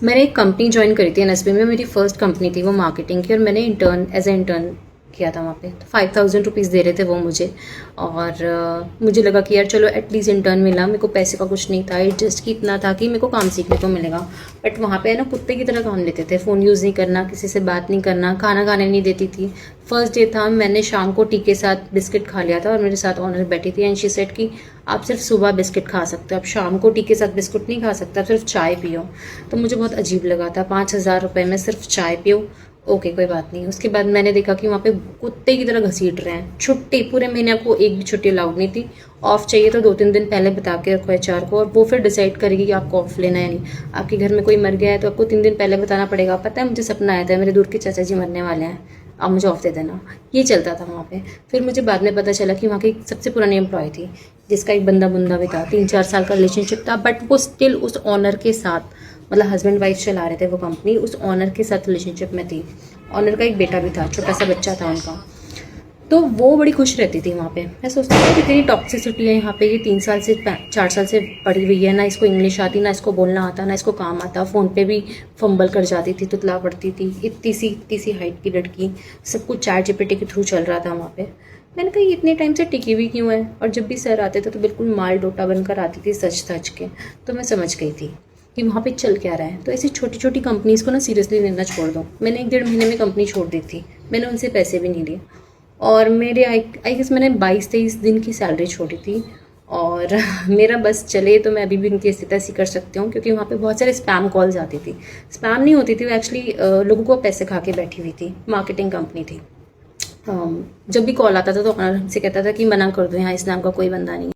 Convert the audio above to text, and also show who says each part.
Speaker 1: मैंने एक company join करी थी एनएसबी में, मेरी फर्स्ट कंपनी थी वो मार्केटिंग की, और मैंने एज ए इंटर्न किया था वहाँ पे। तो 5000 रुपीज़ दे रहे थे वो मुझे, और मुझे लगा कि यार चलो एटलीस्ट इंटर्न मिला, मेरे को पैसे का कुछ नहीं था, जस्ट कि इतना था कि मेरे को काम सीखने को मिलेगा। बट वहाँ पे है ना कुत्ते की तरह काम लेते थे, फ़ोन यूज़ नहीं करना, किसी से बात नहीं करना, खाना खाने नहीं देती थी। फर्स्ट डे था, मैंने शाम को टी के साथ बिस्किट खा लिया था, और मेरे साथ ऑनर बैठी थी एंड शी सेड कि आप सिर्फ सुबह बिस्किट खा सकते हो, आप शाम को टी के साथ बिस्कुट नहीं खा सकते, आप सिर्फ चाय पियो। तो मुझे बहुत अजीब लगा था, 5000 रुपये में सिर्फ चाय पियो। ओके कोई बात नहीं। उसके बाद मैंने देखा कि वहाँ पे कुत्ते की तरह घसीट रहे हैं। छुट्टी पूरे महीने आपको एक भी छुट्टी अलाउड नहीं थी। ऑफ चाहिए तो 2-3 दिन पहले बता के रखो एचआर को, और वो फिर डिसाइड करेगी कि आपको ऑफ लेना है नहीं। आपके घर में कोई मर गया है तो आपको 3 दिन पहले बताना पड़ेगा, पता है मुझे सपना आया था मेरे दूर के चाचा जी मरने वाले हैं, आप मुझे ऑफ दे देना। ये चलता था वहाँ पे। फिर मुझे बाद में पता चला कि वहाँ की सबसे पुरानी एम्प्लॉय थी, जिसका एक बंदा बुंदा भी था, 3-4 साल का रिलेशनशिप था, बट वो स्टिल उस ऑनर के साथ, मतलब हस्बैंड वाइफ चला रहे थे वो कंपनी, उस ऑनर के साथ रिलेशनशिप में थी। ऑनर का एक बेटा भी था, छोटा सा बच्चा था उनका। तो वो बड़ी खुश रहती थी वहाँ पे। मैं सोचती थी कितनी टॉक्सिसिटी है यहाँ पे। ये 3 साल से 4 साल से पढ़ी हुई है, ना इसको इंग्लिश आती, ना इसको बोलना आता, ना इसको काम आता, फ़ोन पे भी फंबल कर जाती थी, तुतला पड़ती थी। इतनी सी हाइट की लड़की, सब कुछ चैट जीपीटी के थ्रू चल रहा था वहाँ पे। मैंने कहा इतने टाइम से टिकी हुई क्यों है, और जब भी सर आते थे तो बिल्कुल माल डोटा बनकर आती थी, सच सच के। तो मैं समझ गई थी कि वहाँ पे चल क्या रहा है। तो ऐसी छोटी छोटी कंपनीज़ को ना सीरियसली लेना छोड़ दो। मैंने 1-1.5 महीने में कंपनी छोड़ दी थी, मैंने उनसे पैसे भी नहीं लिए, और मेरे आई गेस मैंने 22-23 दिन की सैलरी छोड़ी थी। और मेरा बस चले तो मैं अभी भी उनकी स्थिति ऐसी कर सकती हूँ, क्योंकि वहाँ पे बहुत सारे स्पैम कॉल्स आती थी। स्पैम नहीं होती थी वो, एक्चुअली लोगों को पैसे खा के बैठी हुई थी, मार्केटिंग कंपनी थी। जब भी कॉल आता था तो ऑनर हमसे कहता था कि मना कर दो, यहाँ इस नाम का कोई बंदा नहीं।